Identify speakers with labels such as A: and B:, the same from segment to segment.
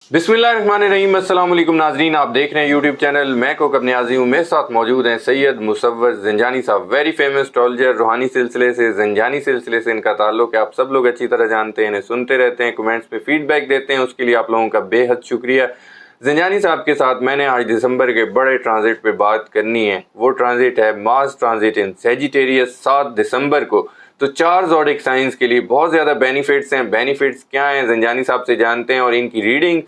A: बिस्मिल्लाहिर्रहमानिर्रहीम। अस्सलाम वालेकुम नाजरीन, आप देख रहे हैं यूट्यूब चैनल मैं कोकब न्याजी हूँ। मेरे साथ मौजूद हैं सैयद मुसव्वर ज़ंजानी साहब, वेरी फेमस एस्ट्रोलॉजर। रूहानी सिलसिले से, ज़ंजानी सिलसिले से इनका ताल्लुक है, आप सब लोग अच्छी तरह जानते हैं, इन्हें सुनते रहते हैं, कमेंट्स पे फीडबैक देते हैं, उसके लिए आप लोगों का बेहद शुक्रिया। ज़ंजानी साहब के साथ मैंने आज दिसंबर के बड़े ट्रांजिट पे बात करनी है। वो ट्रांजिट है मार्स ट्रांजिट इन सेजिटेरियस 7 दिसंबर को। तो 4 ज़ोडिक साइंस के लिए बहुत ज़्यादा बेनिफिट्स हैं। बेनिफिट्स क्या हैं ज़ंजानी साहब से जानते हैं, और इनकी रीडिंग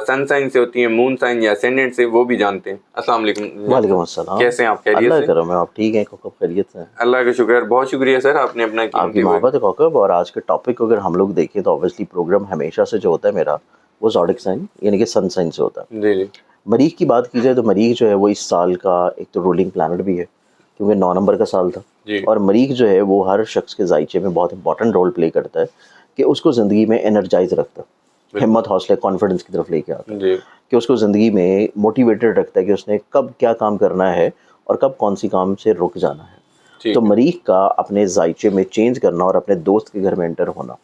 A: सन साइन से होती है, मून साइन या असेंडेंट से, वो भी जानते हैं। अस्सलाम वालेकुम।
B: वालेकुम अस्सलाम।
A: कैसे हैं आप? खैरियत
B: अल्लाह
A: से?
B: करम है, आप ठीक हैं कोकब? खैरियत से हैं?
A: अल्लाह का शुक्र, बहुत शुक्रिया सर, आपने अपना
B: आपकी
A: कीमती
B: मोहब्बत है कोकब। और आज के टॉपिक को अगर हम लोग देखें तो ऑब्वियसली प्रोग्राम हमेशा से जो होता है मेरा, वो ज़ोडिक साइन यानी कि सन साइन से होता है।
A: जी जी
B: मरीख की बात की जाए तो मरीख जो है वो इस साल का एक तो रूलिंग प्लैनेट भी है, क्योंकि 9 नंबर का साल था।
A: जी
B: और मरीख जो है वो हर शख्स के जायचे में बहुत इंपॉर्टेंट रोल प्ले करता है कि उसको ज़िंदगी में एनर्जाइज रखता है, हिम्मत हौसले कॉन्फिडेंस की तरफ लेके आता है,
A: जी
B: कि उसको ज़िंदगी में मोटिवेटेड रखता है कि उसने कब क्या काम करना है और कब कौन सी काम से रुक जाना है।
A: ठीक
B: तो
A: है।
B: मरीख का अपने जायचे में चेंज करना और अपने दोस्त के घर में एंटर होना,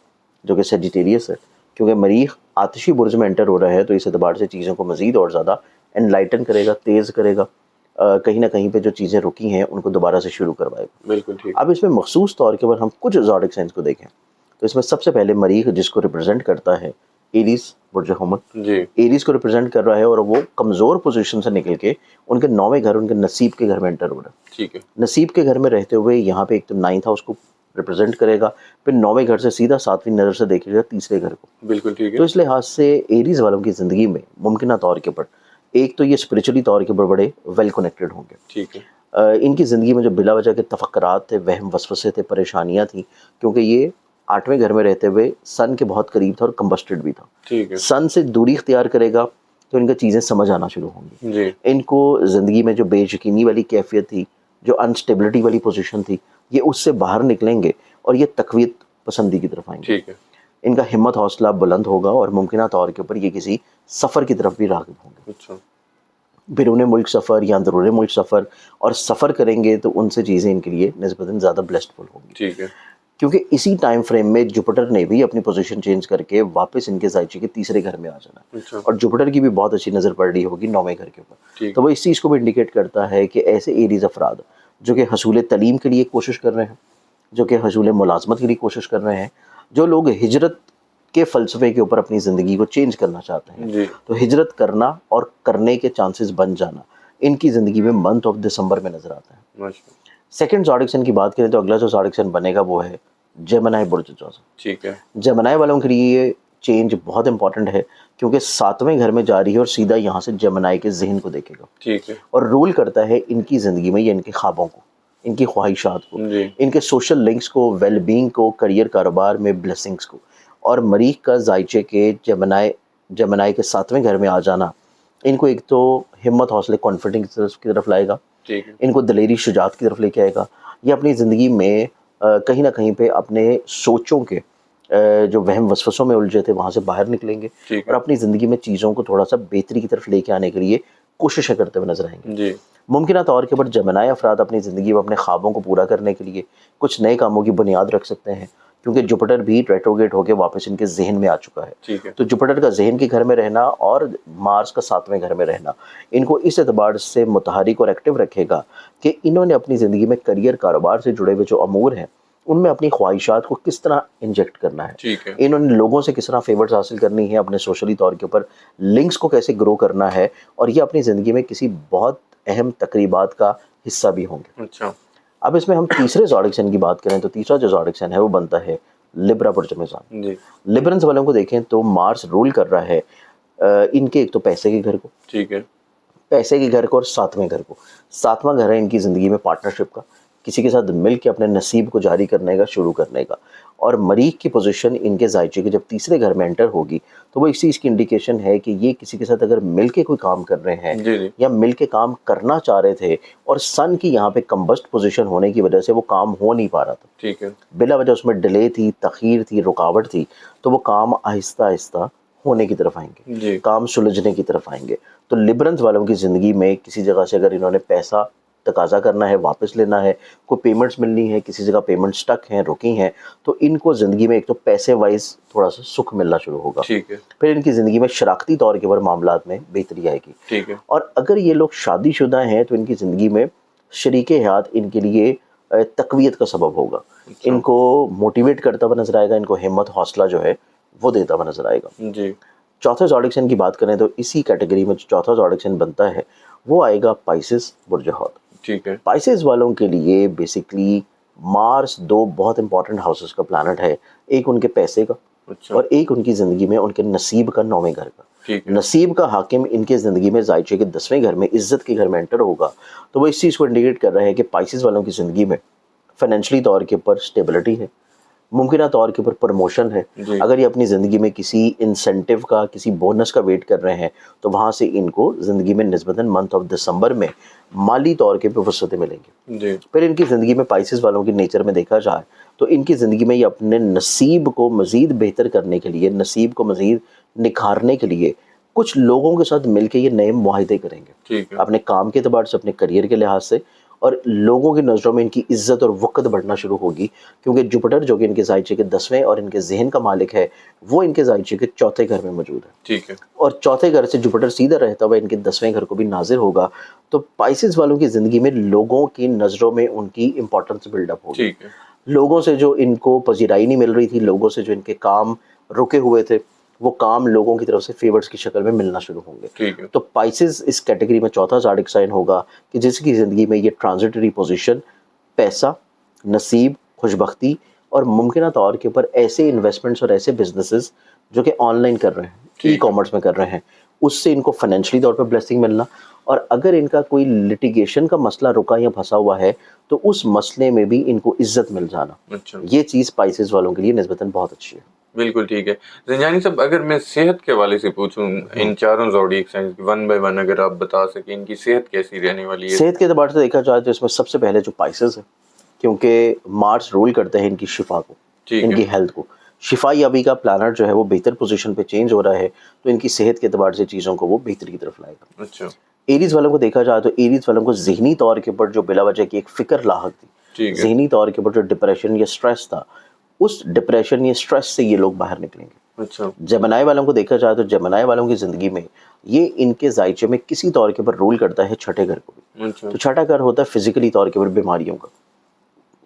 B: जो कि सेजिटेरियस है, क्योंकि मरीख आतिशी बुर्ज में एंटर हो रहा है, तो इस एतबार से चीज़ों को मज़ीद और ज़्यादा एनलाइटन करेगा, तेज़ करेगा। कहीं ना कहीं पे जो चीज़ें रुकी हैं उनको दोबारा से शुरू करवाएगा।
A: बिल्कुल ठीक।
B: अब इसमें मखसूस तौर के ऊपर हम कुछ ज़ोडिक साइंस को देखें तो इसमें सबसे पहले मरीख जिसको रिप्रेजेंट करता है एरीज बुर्ज हुमल,
A: जी
B: एरीज को रिप्रेजेंट कर रहा है, और वो कमज़ोर पोजीशन से निकल के उनके 9वें घर, उनके नसीब के घर में एंटर हो रहा है।
A: ठीक है।
B: नसीब के घर में रहते हुए यहाँ पे एक तो 9th हाउस को रिप्रेजेंट करेगा, फिर 9वें घर से सीधा 7वीं नज़र से देखेगा तीसरे घर को।
A: बिल्कुल ठीक है।
B: तो इस लिहाज से एरीज वालों की ज़िंदगी में मुमकिन तौर के ऊपर एक तो ये स्पिरिचुअली तौर के ऊपर बड़े वेल कनेक्टेड होंगे।
A: ठीक है।
B: इनकी ज़िंदगी में जो बिला वजह के तफक्करात थे, वहम वसवसे थे, परेशानियाँ थी, क्योंकि ये 8वें घर में रहते हुए सन के बहुत करीब था और कंबस्टेड भी था।
A: ठीक है।
B: सन से दूरी इख्तियार करेगा तो इनका चीज़ें समझ आना शुरू होंगी।
A: जी
B: इनको ज़िंदगी में जो बेयकीनी वाली कैफियत थी, जो अनस्टेबिलिटी वाली पोजीशन थी, ये उससे बाहर निकलेंगे और ये तक़वियत पसंदी की तरफ आएंगे।
A: ठीक है।
B: इनका हिम्मत हौसला बुलंद होगा और मुमकिन तौर के ऊपर ये किसी सफ़र की तरफ भी राग़िब होंगे।
A: अच्छा।
B: बैरून मुल्क सफ़र या अंदरून मुल्क सफ़र, और सफ़र करेंगे तो उनसे चीज़ें इनके लिए निस्बतन ज़्यादा ब्लेस्डफुल होंगी,
A: ठीक है।
B: क्योंकि इसी टाइम फ्रेम में जुपिटर ने भी अपनी पोजीशन चेंज करके वापस इनके जायचे के तीसरे घर में आ जाना है।
A: अच्छा।
B: और जुपिटर की भी बहुत अच्छी नज़र पड़ रही होगी 9वें घर के ऊपर।
A: ठीक
B: तो वो इस चीज़ को भी इंडिकेट करता है कि ऐसे एरीज अफराद जो कि हसूल तलीम के लिए कोशिश कर रहे हैं, जो कि हसूल मुलाजमत के लिए कोशिश कर रहे हैं, जो लोग हिजरत के फ़लसफ़े के ऊपर अपनी ज़िंदगी को चेंज करना चाहते हैं,
A: जी
B: तो हिजरत करना और करने के चांसेस बन जाना इनकी ज़िंदगी में मंथ ऑफ दिसंबर में नज़र आता है।
A: माशा।
B: सेकंड ज़ोडिक साइन की बात करें तो अगला जो ज़ोडिक साइन बनेगा वो है जेमिनी बुर्ज जोज़।
A: ठीक है।
B: जेमिनी वालों के लिए ये चेंज बहुत इंपॉर्टेंट है, क्योंकि 7वें घर में जा रही है और सीधा यहाँ से जेमिनी के ज़हन को देखेगा
A: ठीक है।
B: और रूल करता है इनकी ज़िंदगी में या इनके ख्वाबों को, इनकी ख्वाहिशात को,
A: जी
B: इनके सोशल लिंक्स को, वेल बींग को, करियर कारोबार में ब्लेसिंग्स को। और मरीख का जायचे के जेमिनी के 7वें घर में आ जाना इनको एक तो हिम्मत हौसले कॉन्फिडेंस की तरफ लाएगा,
A: ठीक है।
B: इनको दलेरी शुजात की तरफ लेके आएगा। ये अपनी ज़िंदगी में कहीं ना कहीं पे अपने सोचों के जो वहम वसवसों में उलझे थे वहाँ से बाहर निकलेंगे
A: ठीक
B: और
A: है।
B: अपनी ज़िंदगी में चीज़ों को थोड़ा सा बेहतरी की तरफ लेके आने के लिए कोशिशें करते हुए नजर आएंगे।
A: जी
B: मुमकिन तौर के ऊपर जेमिनी अफराद अपनी ज़िंदगी में अपने ख्वाबों को पूरा करने के लिए कुछ नए कामों की बुनियाद रख सकते हैं, क्योंकि जुपिटर भी रेट्रोगेट होकर वापस इनके जहन में आ चुका है।
A: ठीक है।
B: तो जुपिटर का जहन के घर में रहना और मार्स का 7वें घर में रहना इनको इस एतबार से मुतहरिक और एक्टिव रखेगा कि इन्होंने अपनी ज़िंदगी में करियर कारोबार से जुड़े हुए जो अमूर हैं उनमें अपनी ख्वाहिशात को किस तरह इंजेक्ट करना है,
A: ठीक है।
B: इन्होंने लोगों से किस तरह फेवर्स हासिल करनी है, अपने सोशली तौर के ऊपर लिंक्स को कैसे ग्रो करना है, और ये अपनी ज़िंदगी में किसी बहुत अहम तकरीबात का हिस्सा भी होंगे।
A: अच्छा।
B: अब इसमें हम तीसरे ज़ोडिक साइन की बात करें तो तीसरा जो ज़ोडिक साइन है वो बनता है लिब्रा बुर्ज मेज़ान।
A: जी
B: लिब्रंस वालों को देखें तो मार्स रूल कर रहा है इनके एक तो पैसे के घर को,
A: ठीक है।
B: पैसे के घर को, और 7वें घर को। 7वां घर है इनकी ज़िंदगी में पार्टनरशिप का, किसी के साथ मिल के अपने नसीब को जारी करने का, शुरू करने का। और मरीख की पोजीशन इनके जायचे के जब तीसरे घर में एंटर होगी तो वो इस चीज़ की इंडिकेशन है कि ये किसी के साथ अगर मिल के कोई काम कर रहे हैं
A: जी जी
B: या मिल के काम करना चाह रहे थे और सन की यहाँ पे कंबस्ट पोजीशन होने की वजह से वो काम हो नहीं पा रहा था,
A: ठीक है।
B: बिला वजह उसमें डिले थी, तखीर थी, रुकावट थी, तो वो काम आहिस्ता आहिस्ता होने की तरफ आएंगे,
A: जी
B: काम सुलझने की तरफ आएंगे। तो लिब्रंस वालों की ज़िंदगी में किसी जगह से अगर इन्होंने पैसा तकाजा करना है, वापस लेना है, कोई पेमेंट्स मिलनी है, किसी जगह पेमेंट स्टक हैं, रुकी हैं, तो इनको ज़िंदगी में एक तो पैसे वाइज थोड़ा सा सुख मिलना शुरू होगा।
A: ठीक है।
B: फिर इनकी ज़िंदगी में शराकती तौर के ऊपर मामलात में बेहतरी आएगी।
A: ठीक है।
B: और अगर ये लोग शादीशुदा हैं तो इनकी ज़िंदगी में शरीके हयात इनके लिए तक़वियत का सबब होगा, इनको मोटिवेट करता हुआ नजर आएगा, इनको हिम्मत हौसला जो है वो देता हुआ नजर आएगा।
A: जी।
B: चौथे ज़ोडिक साइन की बात करें तो इसी कैटेगरी में जो चौथा ज़ोडिक साइन बनता है वो आएगा पाइसेस बुर्ज हौत।
A: ठीक है।
B: पाइसेस वालों के लिए बेसिकली मार्स दो बहुत इंपॉर्टेंट हाउसेस का प्लैनेट है, एक उनके पैसे का
A: अच्छा।
B: और एक उनकी ज़िंदगी में उनके नसीब का 9वें घर का।
A: ठीक है।
B: नसीब का हाकिम इनके ज़िंदगी में जायचे के 10वें घर में इज्जत के घर में एंटर होगा, तो वो इस चीज़ को इंडिकेट कर रहा है कि पाइसेस वालों की ज़िंदगी में फाइनेंशियली तौर के ऊपर स्टेबिलिटी है, मुमकिन तौर के ऊपर प्रमोशन है। अगर ये अपनी ज़िंदगी में किसी इंसेंटिव का, किसी बोनस का वेट कर रहे हैं तो वहाँ से इनको ज़िंदगी में निस्बतन मंथ ऑफ दिसंबर में माली तौर के वसअतें मिलेंगी।
A: जी।
B: फिर इनकी ज़िंदगी में पाइसेस वालों की नेचर में देखा जाए तो इनकी ज़िंदगी में ये अपने नसीब को मज़ीद बेहतर करने के लिए, नसीब को मज़ीद निखारने के लिए कुछ लोगों के साथ मिलकर ये नए मुआहदे करेंगे।
A: ठीक है।
B: अपने काम के अतबार से, अपने करियर के लिहाज से, और लोगों की नज़रों में इनकी इज्जत और वक़्त बढ़ना शुरू होगी, क्योंकि जुपिटर जो कि इनके जायचे के 10वें और इनके जहन का मालिक है वो इनके जायचे के चौथे घर में मौजूद है।
A: ठीक है।
B: और चौथे घर से जुपिटर सीधा रहता हुआ इनके 10वें घर को भी नाजिर होगा, तो पाइसेस वालों की ज़िंदगी में लोगों की नज़रों में उनकी इंपॉर्टेंस बिल्डअप होगी।
A: ठीक है।
B: लोगों से जो इनको पजीराई नहीं मिल रही थी, लोगों से जो इनके काम रुके हुए थे, वो काम लोगों की तरफ से फेवर्स की शक्ल में मिलना शुरू होंगे।
A: ठीक है।
B: तो पाइसेस इस कैटेगरी में चौथा ज़ोडिक साइन होगा कि जिसकी ज़िंदगी में ये ट्रांजिटरी पोजीशन, पैसा, नसीब, खुशबख्ती और मुमकिन तौर के ऊपर ऐसे इन्वेस्टमेंट्स और ऐसे बिजनेसेस जो कि ऑनलाइन कर रहे हैं, ई कॉमर्स में कर रहे हैं, उससे इनको फाइनेंशियली तौर पर ब्लेसिंग मिलना। और अगर इनका कोई लिटिगेशन का मसला रुका या फंसा हुआ है तो उस मसले में भी इनको इज्जत मिल जाना।
A: अच्छा।
B: ये चीज़ पाइसेस वालों के लिए निस्बतन बहुत अच्छी है।
A: बिल्कुल ठीक है। ज़िंजानी साहब, अगर मैं सेहत के हवाले से पूछूं इन चारों ज़ोडिक साइन की वन बाय वन, अगर आप बता सकें इनकी सेहत कैसी रहने वाली है?
B: सेहत के अतबार से देखा जाए तो इसमें सबसे पहले जो पाइसेस है, क्योंकि मार्स रूल करते हैं इनकी शिफा को, इनकी हेल्थ को। शिफा याबी का प्लानट जो है वो बेहतर पोजीशन पे चेंज हो रहा है, तो इनकी सेहत के अतबार से चीज़ों को वो बेहतरी की तरफ लाएगा।
A: अच्छा।
B: एरीज वालों को देखा जाए तो एरीज वालों को ज़हनी तौर के ऊपर जो बिला वजह की एक फ़िक्र लाहक थी, ज़हनी तौर के ऊपर जो डिप्रेशन या स्ट्रेस था, उस डिप्रेशन या स्ट्रेस से ये लोग बाहर निकलेंगे।
A: अच्छा।
B: जेमिनी वालों को देखा जाए तो जेमिनी वालों की ज़िंदगी में ये इनके जायचे में किसी तौर के ऊपर रूल करता है छठे घर को भी।
A: अच्छा।
B: तो छठा घर होता है फिजिकली तौर के ऊपर बीमारियों का,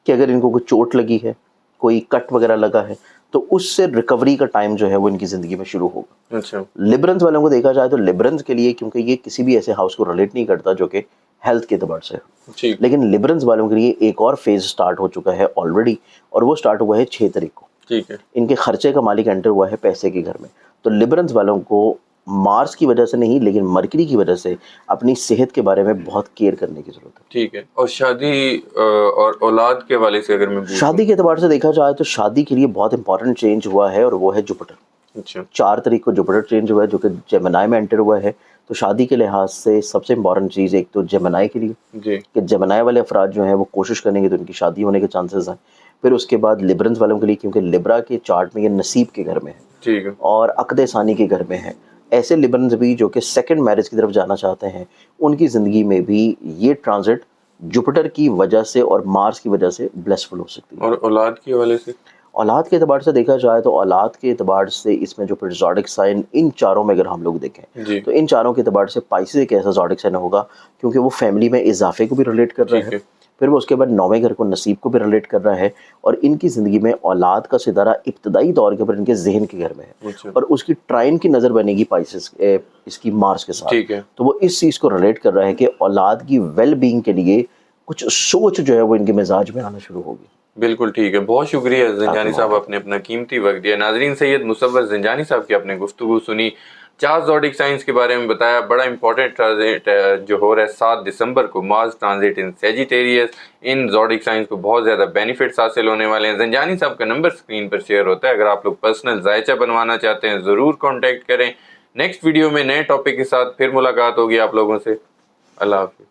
B: कि अगर इनको कोई चोट लगी है, कोई कट वगैरह लगा है, तो उससे रिकवरी का टाइम जो है वो इनकी ज़िंदगी में शुरू होगा।
A: अच्छा।
B: लिबरन्स वालों को देखा जाए तो लिबरन्स के लिए, क्योंकि ये किसी भी ऐसे हाउस को रिलेट नहीं करता जो कि हेल्थ के अतबार से है, लेकिन लिबरन्स वालों के लिए एक और फेज स्टार्ट हो चुका है ऑलरेडी, और वो स्टार्ट हुआ है 6 तारीख को।
A: ठीक है।
B: इनके खर्चे का मालिक एंटर हुआ है पैसे के घर में। तो लिबरन्स वालों को मार्स की वजह से नहीं, लेकिन मरकरी की वजह से अपनी सेहत के बारे में बहुत केयर करने की जरूरत है।
A: ठीक है। और शादी और औलाद के वाले से अगर मैं पूछूं,
B: शादी के अतबार से देखा जाए तो शादी के लिए बहुत इंपॉर्टेंट चेंज हुआ है, और वो है जुपिटर।
A: अच्छा।
B: 4 तारीख को जुपिटर चेंज हुआ है जो कि जेमिनी में एंटर हुआ है। तो शादी के लिहाज से सबसे इंपॉर्टेंट चीज़ एक तो जेमिनी के लिए
A: जी,
B: कि जेमिनी वाले अफराद जो हैं वो कोशिश करेंगे तो उनकी शादी होने के चांसेस हैं। फिर उसके बाद लिबरन्स वालों के लिए, क्योंकि लिब्रा के चार्ट में ये नसीब के घर में है,
A: ठीक है,
B: और अक़द सानी के घर में है, ऐसे लिबरन्स भी जो कि सेकंड मैरिज की तरफ जाना चाहते हैं, उनकी ज़िंदगी में भी ये ट्रांजिट जुपिटर की वजह से और मार्स की वजह से ब्लेसफुल हो सकती है।
A: और औलाद के हवाले से,
B: औलाद के अतबार से देखा जाए तो औलाद के अतबार से इसमें जो फिर ज़ोडिक साइन इन चारों में अगर हम लोग देखें
A: जी,
B: तो इन चारों के अतबार से पाइसेस एक ऐसा ज़ोडिक साइन होगा क्योंकि वो फैमिली में इजाफे को भी रिलेट कर रहा है, फिर वो उसके बाद 9वें घर को नसीब को भी रिलेट कर रहा है, और इनकी ज़िंदगी में औलाद का सितारा इब्तदाई तौर के ऊपर इनके जहन के घर में है,
A: अच्छा,
B: और उसकी ट्राइन की नज़र बनेगी पाइसेस इसकी मार्स के साथ।
A: ठीक है,
B: तो वो इस चीज़ को रिलेट कर रहा है कि औलाद की वेल बींग के लिए कुछ सोच जो है वो इनके मिजाज में आना शुरू होगी।
A: बिल्कुल ठीक है। बहुत शुक्रिया ज़िंजानी साहब, आपने अपना कीमती वक्त दिया। नाजरीन, सैयद मुसव्वर ज़िंजानी साहब की आपने गुफ्तगू सुनी, 4 ज़ोडिक साइंस के बारे में बताया। बड़ा इंपॉर्टेंट ट्रांजिट जो हो रहा है 7 दिसंबर को, मार्स ट्रांजिट इन सेजिटेरियस, इन ज़ोडिक साइंस को बहुत ज़्यादा बेनिफिट्स हासिल होने वाले हैं। ज़िंजानी साहब का नंबर स्क्रीन पर शेयर होता है, अगर आप लोग पर्सनल जायचा बनवाना चाहते हैं ज़रूर कॉन्टैक्ट करें। नेक्स्ट वीडियो में नए टॉपिक के साथ फिर मुलाकात होगी आप लोगों से। अल्लाह हाफ़िज़।